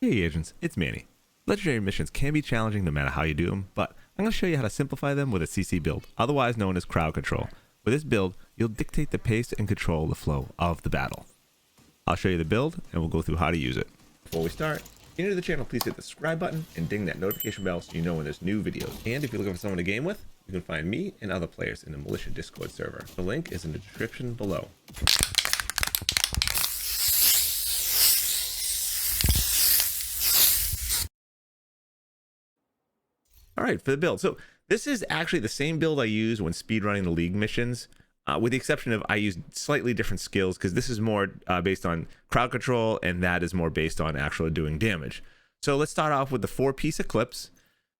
Hey agents, it's Manny. Legendary missions can be challenging no matter how you do them, but I'm going to show you how to simplify them with a CC build, otherwise known as crowd control. With this build, you'll dictate the pace and control the flow of the battle. I'll show you the build and we'll go through how to use it. Before we start, if you're new to the channel, please hit the subscribe button and ding that notification bell so you know when there's new videos. And if you're looking for someone to game with, you can find me and other players in the Militia Discord server. The link is in the description below. All right, for the build. So this is actually the same build I use when speedrunning the League missions, with the exception of I use slightly different skills because this is more based on crowd control and that is more based on actually doing damage. So let's start off with the 4-piece Eclipse.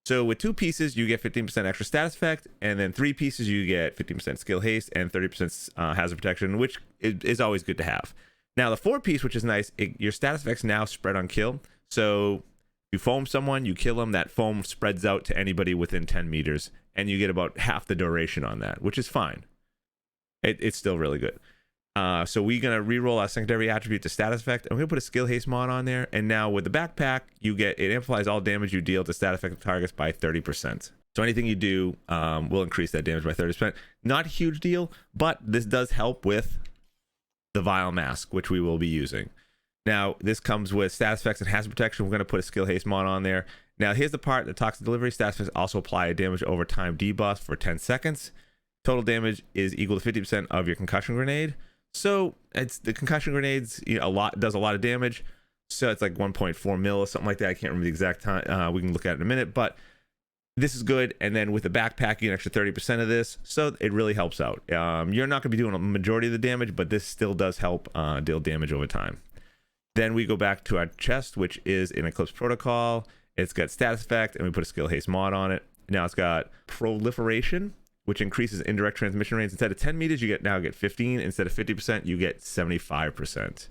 So with 2 pieces, you get 15% extra status effect, and then 3 pieces, you get 15% skill haste and 30% hazard protection, which is always good to have. Now the 4-piece, which is nice, your status effects now spread on kill. So you foam someone, you kill them, that foam spreads out to anybody within 10 meters, and you get about half the duration on that, which is fine. It's still really good. So we're going to reroll our secondary attribute to status effect, and we're going to put a skill haste mod on there. And now with the backpack, it amplifies all damage you deal to status effective targets by 30%. So anything you do will increase that damage by 30%. Not a huge deal, but this does help with the Vile Mask, which we will be using. Now, this comes with status effects and hazard protection. We're going to put a skill haste mod on there. Now, here's the part, the toxic delivery. Status effects also apply a damage over time debuff for 10 seconds. Total damage is equal to 50% of your concussion grenade. So it's the concussion grenades, does a lot of damage. So it's like 1.4 mil or something like that. I can't remember the exact time. We can look at it in a minute, but this is good. And then with the backpack, you get an extra 30% of this. So it really helps out. You're not going to be doing a majority of the damage, but this still does help deal damage over time. Then we go back to our chest, which is an Eclipse Protocol. It's got status effect, and we put a skill haste mod on it. Now it's got proliferation, which increases indirect transmission rates. Instead of 10 meters, you now get 15. Instead of 50%, you get 75%.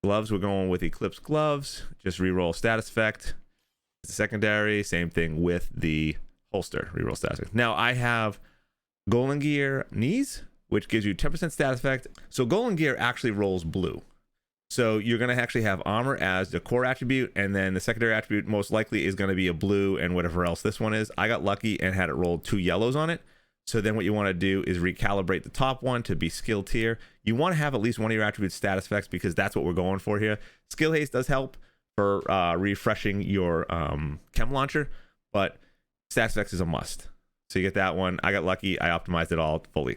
Gloves, we're going with Eclipse gloves. Just reroll status effect. It's a secondary. Same thing with the holster. Reroll status effect. Now I have Golden Gear knees, which gives you 10% status effect. So Golden Gear actually rolls blue. So you're going to actually have armor as the core attribute, and then the secondary attribute most likely is going to be a blue and whatever else this one is. I got lucky and had it rolled 2 yellows on it. So then what you want to do is recalibrate the top one to be skill tier. You want to have at least one of your attributes status effects because that's what we're going for here. Skill haste does help for refreshing your chem launcher, but status effects is a must. So you get that one. I got lucky. I optimized it all fully.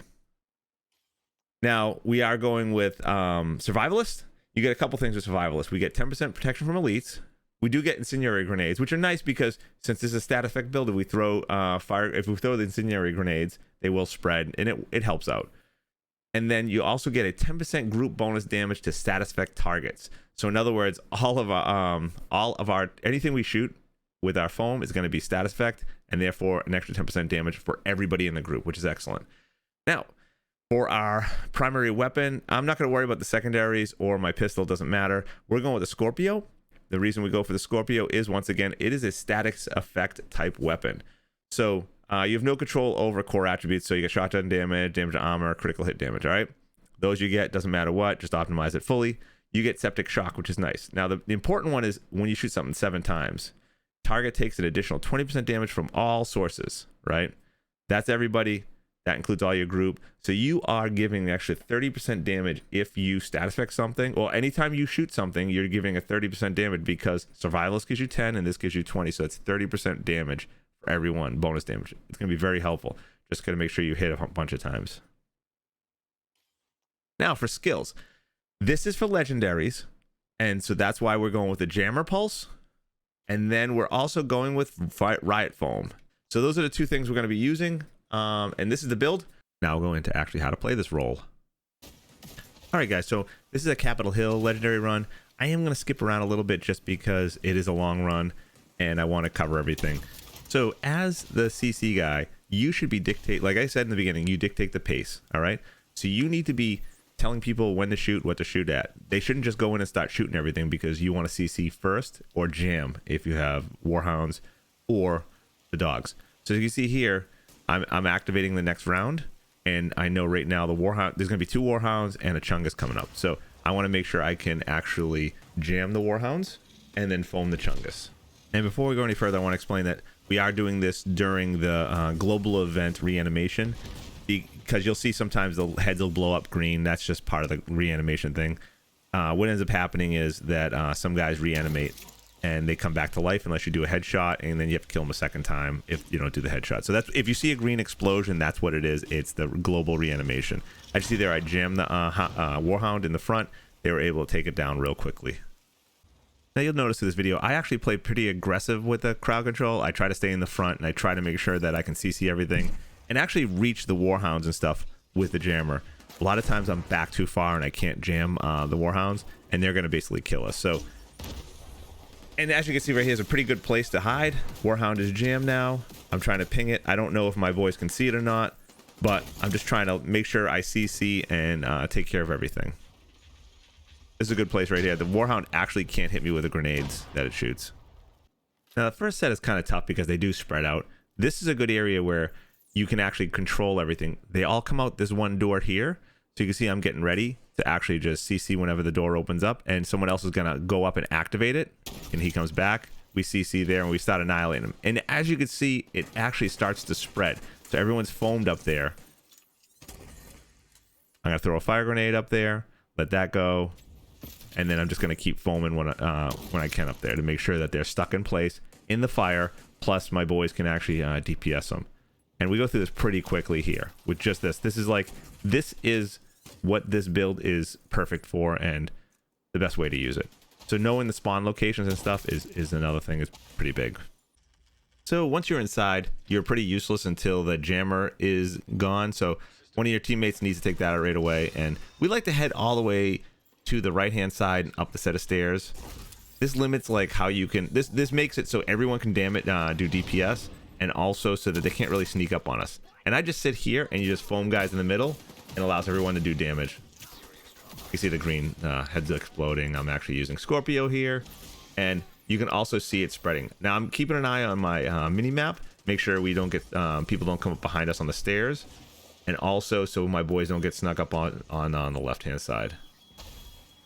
Now we are going with Survivalist. You get a couple things with Survivalist. We get 10% protection from elites. We do get incendiary grenades, which are nice because since this is a status effect build, if we throw if we throw the incendiary grenades, they will spread, and it helps out. And then you also get a 10% group bonus damage to status effect targets. So in other words, all of our anything we shoot with our foam is going to be status effect, and therefore an extra 10% damage for everybody in the group, which is excellent. Now, for our primary weapon, I'm not going to worry about the secondaries or my pistol, doesn't matter. We're going with the Scorpio. The reason we go for the Scorpio is, once again, it is a static effect type weapon. So you have no control over core attributes. So you get shotgun damage, damage to armor, critical hit damage, all right? Those you get, doesn't matter what, just optimize it fully. You get septic shock, which is nice. Now, the important one is when you shoot something 7 times, target takes an additional 20% damage from all sources, right? That's everybody. That includes all your group. So you are giving an extra 30% damage if you status effect something. Well, anytime you shoot something, you're giving a 30% damage because Survivalist gives you 10 and this gives you 20. So it's 30% damage for everyone, bonus damage. It's going to be very helpful. Just got to make sure you hit a bunch of times. Now for skills. This is for legendaries. And so that's why we're going with the Jammer Pulse. And then we're also going with Riot Foam. So those are the 2 things we're going to be using. And this is the build. Now we'll go into actually how to play this role. All right, guys, so this is a Capitol Hill legendary run. I am going to skip around a little bit just because it is a long run and I want to cover everything. So as the CC guy, you should be like I said in the beginning, you dictate the pace. All right, so you need to be telling people when to shoot, what to shoot at. They shouldn't just go in and start shooting everything because you want to CC first, or jam if you have Warhounds or the dogs. So as you can see here, I'm activating the next round, and I know right now there's going to be 2 Warhounds and a Chungus coming up. So I want to make sure I can actually jam the Warhounds. and then foam the Chungus. And before we go any further, I want to explain that we are doing this during the global event reanimation, because you'll see sometimes the heads will blow up green. That's just part of the reanimation thing. What ends up happening is that some guys reanimate and they come back to life unless you do a headshot, and then you have to kill them a second time if you don't do the headshot. So that's, if you see a green explosion, that's what it is. It's the global reanimation. As you see there, I jammed the Warhound in the front. They were able to take it down real quickly. Now you'll notice in this video, I actually play pretty aggressive with the crowd control. I try to stay in the front, and I try to make sure that I can CC everything and actually reach the Warhounds and stuff with the jammer. A lot of times I'm back too far and I can't jam the Warhounds, and they're going to basically kill us. So, and as you can see right here is a pretty good place to hide. Warhound is jammed now. I'm trying to ping it. I don't know if my boys can see it or not, but I'm just trying to make sure I CC and take care of everything. This is a good place right here. The Warhound actually can't hit me with the grenades that it shoots. Now the first set is kind of tough because they do spread out. This is a good area where you can actually control everything. They all come out this one door here. So you can see I'm getting ready to actually just CC whenever the door opens up, and someone else is gonna go up and activate it, and he comes back. We CC there and we start annihilating him. And as you can see, it actually starts to spread. So everyone's foamed up there. I'm gonna throw a fire grenade up there, let that go, and then I'm just gonna keep foaming when I can up there to make sure that they're stuck in place in the fire. Plus my boys can actually DPS them. And we go through this pretty quickly here with just this. This is what this build is perfect for, and the best way to use it. So knowing the spawn locations and stuff is another thing. It's pretty big. So once you're inside, you're pretty useless until the jammer is gone. So one of your teammates needs to take that out right away. And we like to head all the way to the right hand side and up the set of stairs. This limits like how you can, this makes it so everyone can do DPS, and also so that they can't really sneak up on us. And I just sit here and you just foam guys in the middle, and allows everyone to do damage. You see the green heads exploding. I'm actually using Scorpio here, and you can also see it spreading. Now I'm keeping an eye on my mini map, make sure we don't get people don't come up behind us on the stairs, and also so my boys don't get snuck up on the left hand side.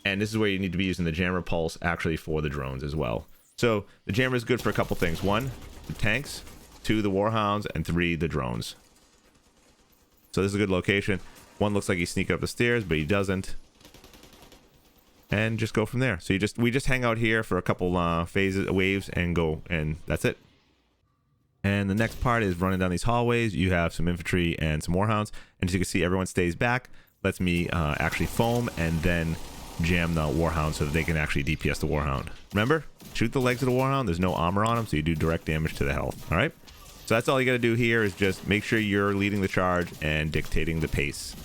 And this is where you need to be using the jammer pulse actually for the drones as well. So the jammer is good for a couple things: 1, the tanks; 2, the Warhounds; and 3, the drones. So this is a good location. 1 looks like he's sneaking up the stairs, but he doesn't. And just go from there. So we just hang out here for a couple waves and go, and that's it. And the next part is running down these hallways. You have some infantry and some Warhounds, and as you can see, everyone stays back. Lets me actually foam and then jam the Warhound so that they can actually DPS the Warhound. Remember, shoot the legs of the Warhound. There's no armor on them, so you do direct damage to the health. All right. So that's all you got to do here is just make sure you're leading the charge and dictating the pace.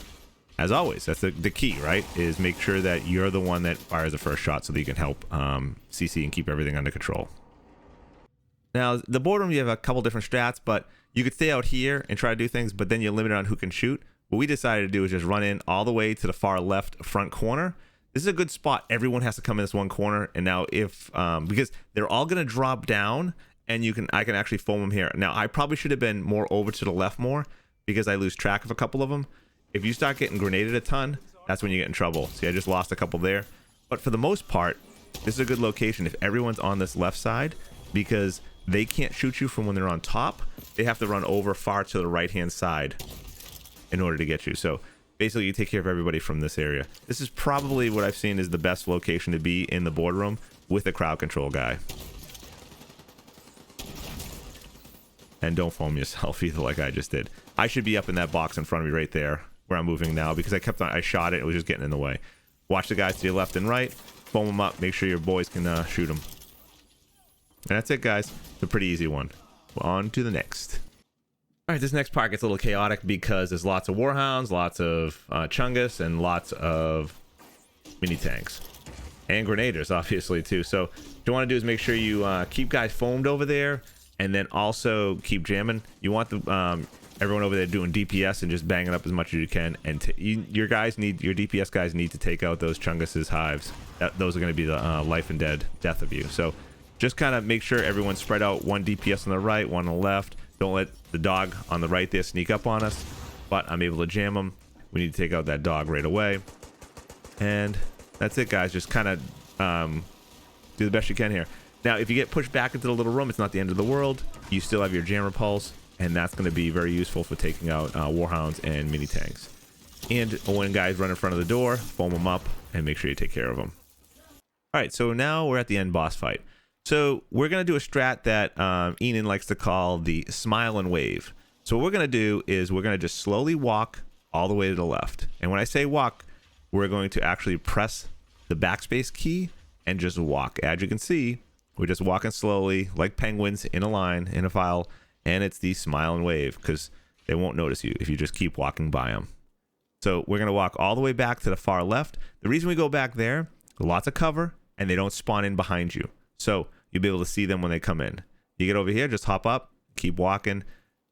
As always, that's the key, right? Is make sure that you're the one that fires the first shot so that you can help CC and keep everything under control. Now, the boardroom, you have a couple different strats, but you could stay out here and try to do things, but then you're limited on who can shoot. What we decided to do is just run in all the way to the far left front corner. This is a good spot. Everyone has to come in this one corner. And now if, because they're all going to drop down, and I can actually foam them here. Now, I probably should have been more over to the left more because I lose track of a couple of them. If you start getting grenaded a ton, that's when you get in trouble. See, I just lost a couple there. But for the most part, this is a good location if everyone's on this left side, because they can't shoot you from when they're on top. They have to run over far to the right-hand side in order to get you. So basically, you take care of everybody from this area. This is probably what I've seen is the best location to be in the boardroom with a crowd control guy. And don't foam yourself either like I just did. I should be up in that box in front of me right there where I'm moving now, because I shot it. It was just getting in the way. Watch the guys to your left and right. Foam them up. Make sure your boys can shoot them. And that's it, guys. It's a pretty easy one. On to the next. All right, this next part gets a little chaotic because there's lots of Warhounds, lots of Chungus, and lots of mini tanks. And grenaders, obviously, too. So what you want to do is make sure you keep guys foamed over there, and then also keep jamming. You want the everyone over there doing DPS and just banging up as much as you can. And your DPS guys need to take out those Chungus's hives. Those are going to be the life and death of you. So just kind of make sure everyone's spread out. 1 DPS on the right, 1 on the left. Don't let the dog on the right there sneak up on us. But I'm able to jam them. We need to take out that dog right away. And that's it, guys. Just kind of do the best you can here. Now, if you get pushed back into the little room, it's not the end of the world. You still have your jam repulse, and that's going to be very useful for taking out warhounds and mini tanks. And when guys run in front of the door, foam them up and make sure you take care of them. All right, so now we're at the end boss fight. So we're going to do a strat that Enon likes to call the smile and wave. So what we're going to do is we're going to just slowly walk all the way to the left. And when I say walk, we're going to actually press the backspace key and just walk. As you can see, we're just walking slowly like penguins in a line, in a file, and it's the smile and wave because they won't notice you if you just keep walking by them. So we're going to walk all the way back to the far left. The reason we go back there, lots of cover, and they don't spawn in behind you. So you'll be able to see them when they come in. You get over here, just hop up, keep walking.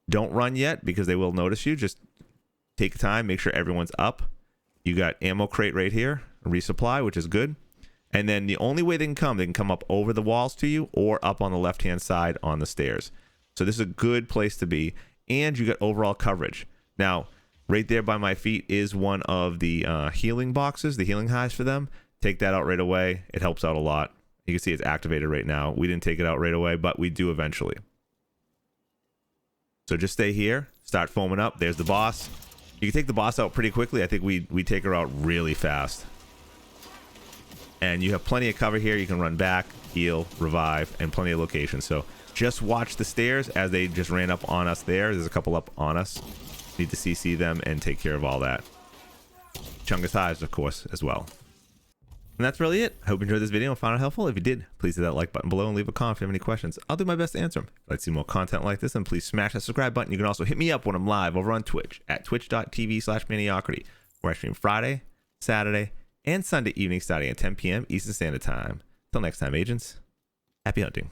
Don't run yet because they will notice you. Just take time, make sure everyone's up. You got ammo crate right here, a resupply, which is good. And then the only way they can come up over the walls to you or up on the left-hand side on the stairs. So this is a good place to be. And you got overall coverage. Now, right there by my feet is one of the healing boxes, the healing hives for them. Take that out right away. It helps out a lot. You can see it's activated right now. We didn't take it out right away, but we do eventually. So just stay here, start foaming up. There's the boss. You can take the boss out pretty quickly. I think we take her out really fast. And you have plenty of cover here. You can run back, heal, revive, and plenty of locations. So just watch the stairs as they just ran up on us there. There's a couple up on us. Need to CC them and take care of all that. Chungus hives, of course, as well. And that's really it. I hope you enjoyed this video and found it helpful. If you did, please hit that like button below and leave a comment if you have any questions. I'll do my best to answer them. If you'd like to see more content like this, then please smash that subscribe button. You can also hit me up when I'm live over on Twitch at twitch.tv/Maniocrity, where I stream Friday, Saturday, and Sunday evening starting at 10 p.m. Eastern Standard Time. Till next time, agents, happy hunting.